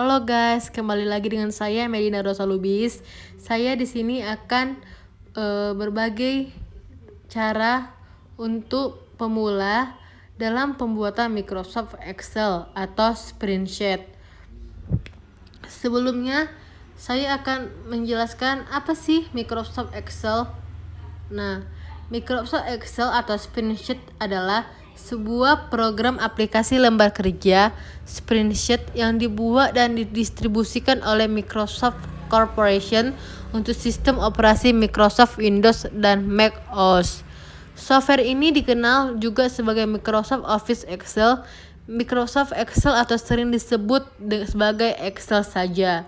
Halo guys, kembali lagi dengan saya Medina Rosa Lubis. Saya di sini akan berbagai cara untuk pemula dalam pembuatan Microsoft Excel atau spreadsheet. Sebelumnya, saya akan menjelaskan apa sih Microsoft Excel. Nah, Microsoft Excel atau spreadsheet adalah sebuah program aplikasi lembar kerja spreadsheet yang dibuat dan didistribusikan oleh Microsoft Corporation untuk sistem operasi Microsoft Windows dan Mac OS. Software ini dikenal juga sebagai Microsoft Office Excel, Microsoft Excel atau sering disebut sebagai Excel saja.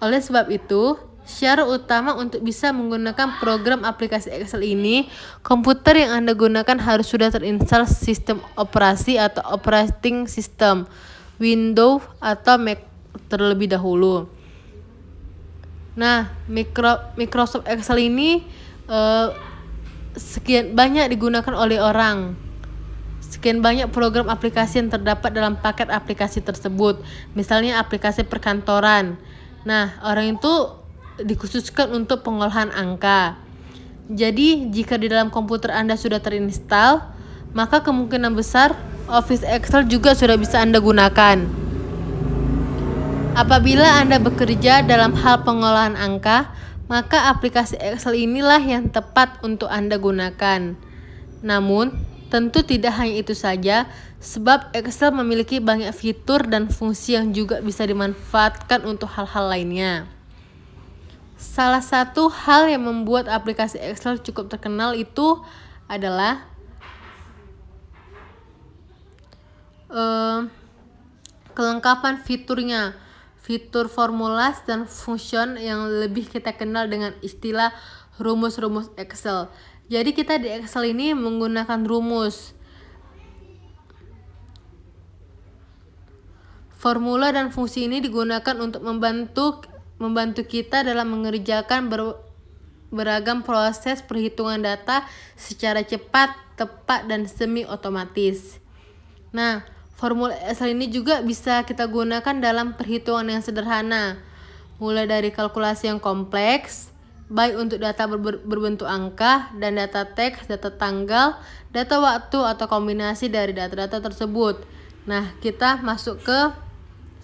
Oleh sebab itu, syarat utama untuk bisa menggunakan program aplikasi Excel ini, komputer yang Anda gunakan harus sudah terinstall sistem operasi atau operating system Windows atau Mac terlebih dahulu. Nah, Microsoft Excel ini sekian banyak digunakan oleh orang. Sekian banyak program aplikasi yang terdapat dalam paket aplikasi tersebut. Misalnya aplikasi perkantoran. Nah, orang itu dikhususkan untuk pengolahan angka. Jadi, jika di dalam komputer Anda sudah terinstall, maka kemungkinan besar Office Excel juga sudah bisa Anda gunakan. Apabila Anda bekerja dalam hal pengolahan angka, maka aplikasi Excel inilah yang tepat untuk Anda gunakan. Namun, tentu tidak hanya itu saja, sebab Excel memiliki banyak fitur dan fungsi yang juga bisa dimanfaatkan untuk hal-hal lainnya. Salah satu hal yang membuat aplikasi Excel cukup terkenal itu adalah kelengkapan fiturnya, fitur formulas dan function yang lebih kita kenal dengan istilah rumus-rumus Excel. Jadi kita di Excel ini menggunakan rumus. Formula dan fungsi ini digunakan untuk membantu kita dalam mengerjakan beragam proses perhitungan data secara cepat, tepat, dan semi otomatis. Nah, formula Excel ini juga bisa kita gunakan dalam perhitungan yang sederhana, mulai dari kalkulasi yang kompleks, baik untuk data berbentuk angka dan data teks, data tanggal, data waktu, atau kombinasi dari data-data tersebut. Nah, kita masuk ke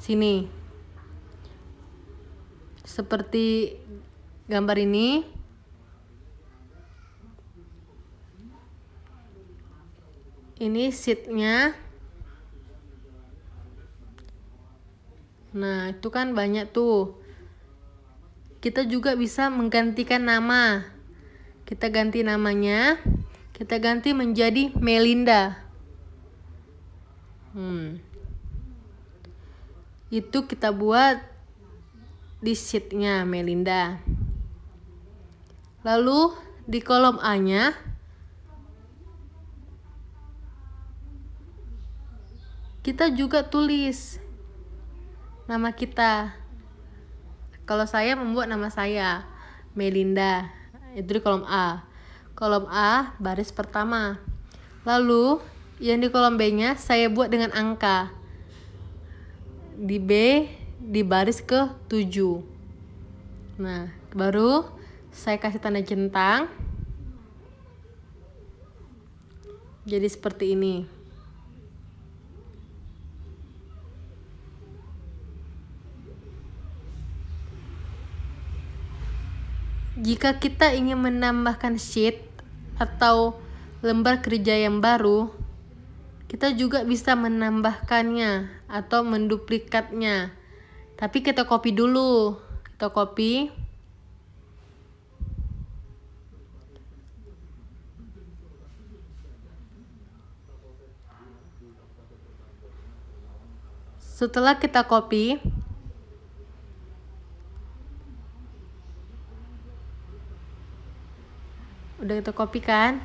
sini. Seperti gambar ini. Ini sheet-nya. Nah, itu kan banyak tuh. Kita juga bisa menggantikan nama. Kita ganti namanya. Kita ganti menjadi Melinda. Itu kita buat di sheet-nya Melinda. Lalu di kolom A-nya kita juga tulis nama kita. Kalau saya membuat nama saya Melinda, itu di kolom A. Kolom A baris pertama. Lalu yang di kolom B-nya saya buat dengan angka. Di B di baris ke-7. Nah, baru saya kasih tanda centang. Jadi seperti ini. Jika kita ingin menambahkan sheet atau lembar kerja yang baru, kita juga bisa menambahkannya atau menduplikatnya. Tapi kita copy dulu. Kita copy. Setelah kita copy, udah kita copy kan?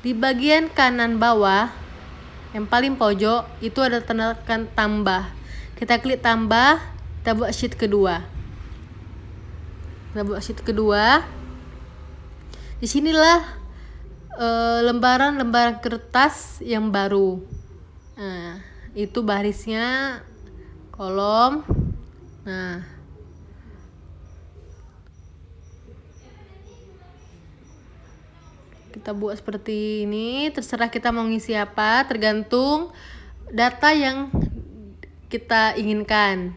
Di bagian kanan bawah yang paling pojok itu ada tanda tambah. Kita klik tambah, kita buat sheet kedua. Disinilah lembaran-lembaran kertas yang baru. Nah, itu barisnya kolom. Nah, kita buat seperti ini, terserah kita mau ngisi apa, tergantung data yang kita inginkan.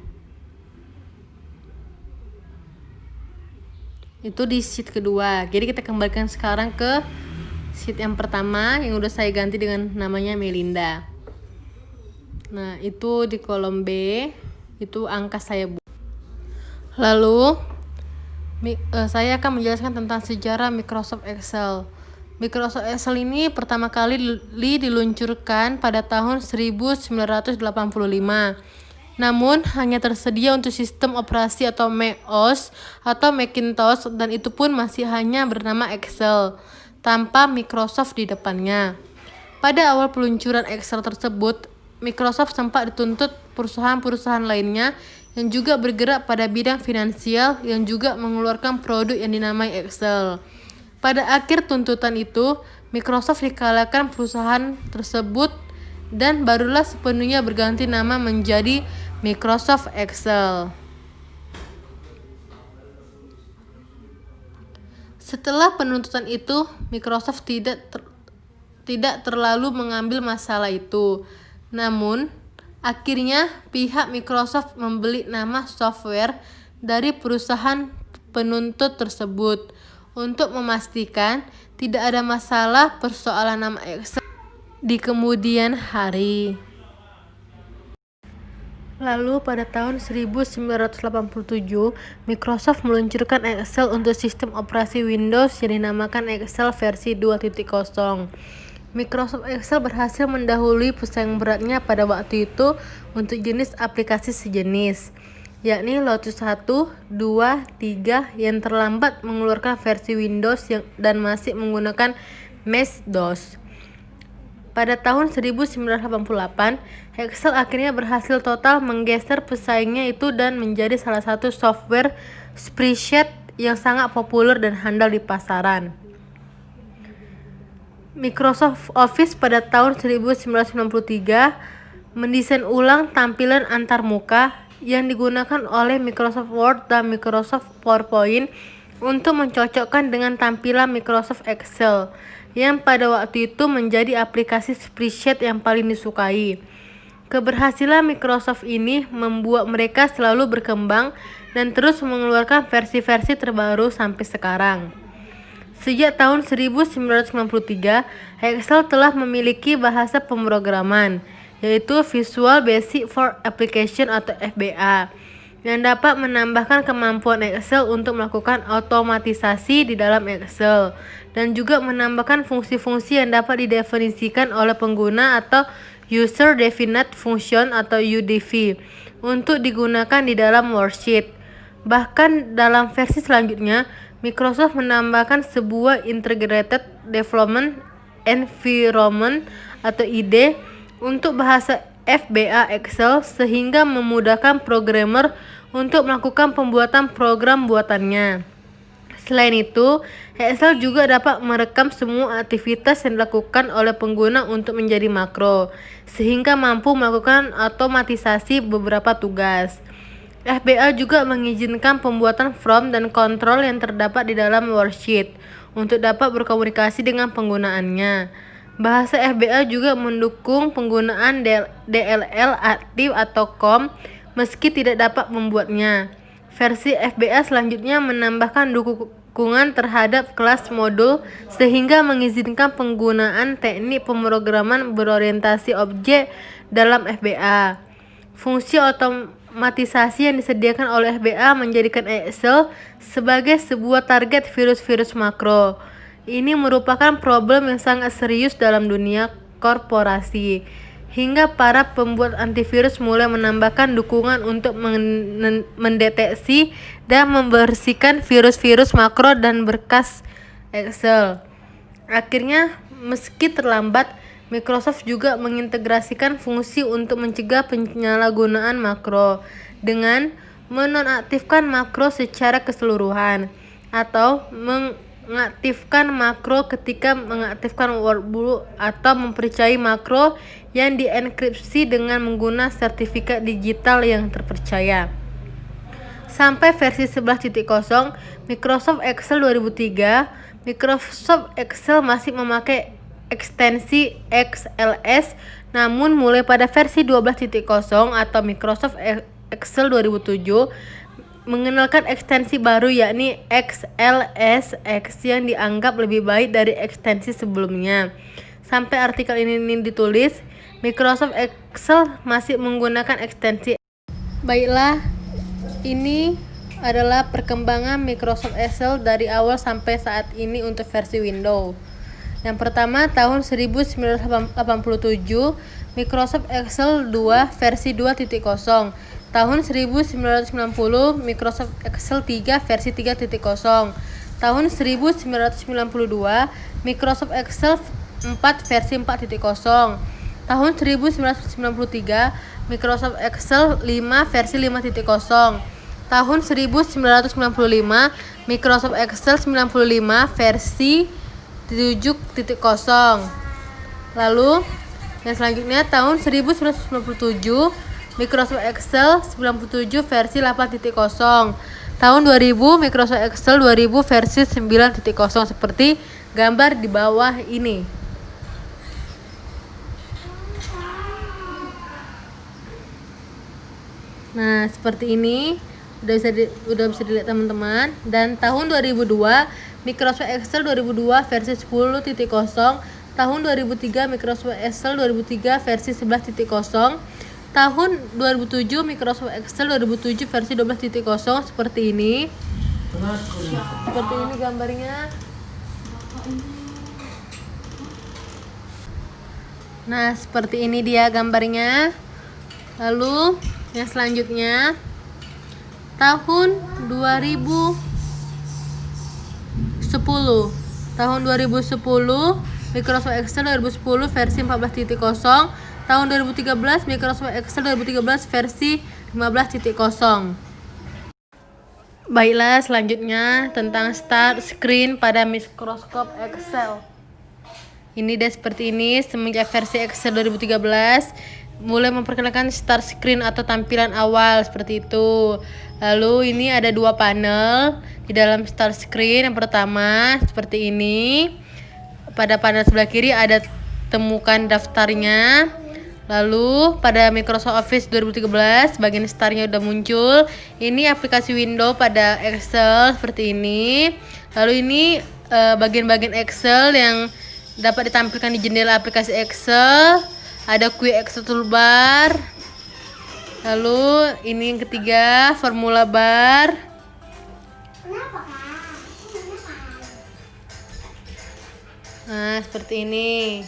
Itu di sheet kedua. Jadi kita kembalikan sekarang ke sheet yang pertama yang udah saya ganti dengan namanya Melinda. Nah, itu di kolom B, itu angka saya buat. Lalu saya akan menjelaskan tentang sejarah Microsoft Excel. Microsoft Excel ini pertama kali diluncurkan pada tahun 1985. Namun hanya tersedia untuk sistem operasi atau MOS atau Macintosh, dan itu pun masih hanya bernama Excel tanpa Microsoft di depannya. Pada awal peluncuran Excel tersebut, Microsoft sempat dituntut perusahaan-perusahaan lainnya yang juga bergerak pada bidang finansial yang juga mengeluarkan produk yang dinamai Excel. Pada akhir tuntutan itu, Microsoft dikalahkan perusahaan tersebut dan barulah sepenuhnya berganti nama menjadi Microsoft Excel. Setelah penuntutan itu, Microsoft tidak terlalu mengambil masalah itu. Namun, akhirnya pihak Microsoft membeli nama software dari perusahaan penuntut tersebut untuk memastikan tidak ada masalah persoalan nama Excel di kemudian hari. Lalu pada tahun 1987, Microsoft meluncurkan Excel untuk sistem operasi Windows yang dinamakan Excel versi 2.0. Microsoft Excel berhasil mendahului pesaing beratnya pada waktu itu untuk jenis aplikasi sejenis, yakni Lotus 1, 2, 3 yang terlambat mengeluarkan versi Windows dan masih menggunakan MS-DOS. Pada tahun 1988, Excel akhirnya berhasil total menggeser pesaingnya itu dan menjadi salah satu software spreadsheet yang sangat populer dan handal di pasaran. Microsoft Office pada tahun 1993 mendesain ulang tampilan antarmuka yang digunakan oleh Microsoft Word dan Microsoft PowerPoint untuk mencocokkan dengan tampilan Microsoft Excel yang pada waktu itu menjadi aplikasi spreadsheet yang paling disukai. Keberhasilan Microsoft ini membuat mereka selalu berkembang dan terus mengeluarkan versi-versi terbaru sampai sekarang. Sejak tahun 1993, Excel telah memiliki bahasa pemrograman, yaitu Visual Basic for Application atau VBA, yang dapat menambahkan kemampuan Excel untuk melakukan otomatisasi di dalam Excel dan juga menambahkan fungsi-fungsi yang dapat didefinisikan oleh pengguna atau User Defined Function atau UDF untuk digunakan di dalam worksheet. Bahkan dalam versi selanjutnya, Microsoft menambahkan sebuah Integrated Development Environment atau IDE untuk bahasa VBA Excel sehingga memudahkan programmer untuk melakukan pembuatan program buatannya. Selain itu, Excel juga dapat merekam semua aktivitas yang dilakukan oleh pengguna untuk menjadi makro, sehingga mampu melakukan otomatisasi beberapa tugas. VBA juga mengizinkan pembuatan form dan kontrol yang terdapat di dalam worksheet untuk dapat berkomunikasi dengan penggunaannya. Bahasa VBA juga mendukung penggunaan DLL aktif atau COM meski tidak dapat membuatnya. Versi VBA selanjutnya menambahkan dukungan terhadap kelas modul sehingga mengizinkan penggunaan teknik pemrograman berorientasi objek dalam VBA. Fungsi otomatisasi yang disediakan oleh VBA menjadikan Excel sebagai sebuah target virus-virus makro. Ini merupakan problem yang sangat serius dalam dunia korporasi, hingga para pembuat antivirus mulai menambahkan dukungan untuk mendeteksi dan membersihkan virus-virus makro dan berkas Excel. Akhirnya, meski terlambat, Microsoft juga mengintegrasikan fungsi untuk mencegah penyalahgunaan makro dengan menonaktifkan makro secara keseluruhan atau mengaktifkan makro ketika mengaktifkan workbook atau mempercayai makro yang dienkripsi dengan menggunakan sertifikat digital yang terpercaya. Sampai versi 11.0 Microsoft Excel 2003, Microsoft Excel masih memakai ekstensi XLS, namun mulai pada versi 12.0 atau Microsoft Excel 2007 mengenalkan ekstensi baru yakni XLSX yang dianggap lebih baik dari ekstensi sebelumnya. Sampai artikel ini ditulis, Microsoft Excel masih menggunakan ekstensi. Baiklah, ini adalah perkembangan Microsoft Excel dari awal sampai saat ini untuk versi Windows. Yang pertama, tahun 1987, Microsoft Excel 2 versi 2.0. Tahun 1990, Microsoft Excel 3 versi 3.0. Tahun 1992, Microsoft Excel 4 versi 4.0. Tahun 1993, Microsoft Excel 5 versi 5.0. Tahun 1995, Microsoft Excel 95 versi 7.0. Lalu yang selanjutnya tahun 1997, Microsoft Excel 97 versi 8.0. Tahun 2000, Microsoft Excel 2000 versi 9.0 seperti gambar di bawah ini. Nah, seperti ini udah bisa dilihat teman-teman. Dan tahun 2002, Microsoft Excel 2002 versi 10.0. Tahun 2003, Microsoft Excel 2003 versi 11.0. Tahun 2007, Microsoft Excel 2007 versi 12.0 seperti ini. Seperti ini gambarnya. Nah, seperti ini dia gambarnya. Lalu yang selanjutnya tahun 2010. Tahun 2010, Microsoft Excel 2010 versi 14.0. Tahun 2013, Microsoft Excel 2013 versi 15.0. Baiklah, selanjutnya tentang start screen pada Microsoft Excel. Ini dia seperti ini semenjak versi Excel 2013 mulai memperkenalkan start screen atau tampilan awal seperti itu. Lalu ini ada dua panel di dalam start screen. Yang pertama seperti ini. Pada panel sebelah kiri ada temukan daftarnya. Lalu pada Microsoft Office 2013 bagian startnya udah muncul. Ini aplikasi Windows pada Excel seperti ini. Lalu ini bagian-bagian Excel yang dapat ditampilkan di jendela aplikasi Excel. Ada Quick Excel Toolbar. Lalu ini yang ketiga, formula bar. Nah, seperti ini.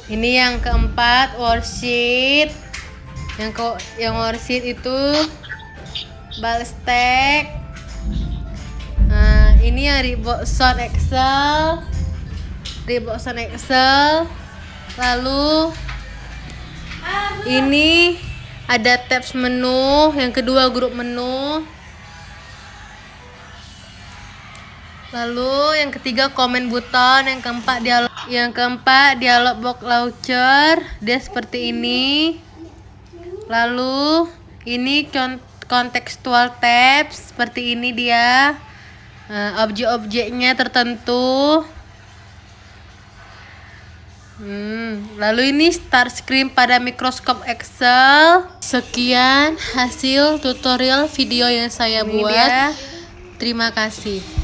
Ini yang keempat, worksheet. Yang worksheet itu bal stack. Nah, ini yang Ribbon Excel. Ribbon Excel. Lalu ini ada tabs menu, yang kedua grup menu. Lalu yang ketiga comment button, yang keempat dialog box launcher, dia seperti ini. Lalu ini contextual tabs, seperti ini dia. Objek-objeknya tertentu. Lalu ini start screen pada Microsoft Excel. Sekian hasil tutorial video yang saya buat. Terima kasih.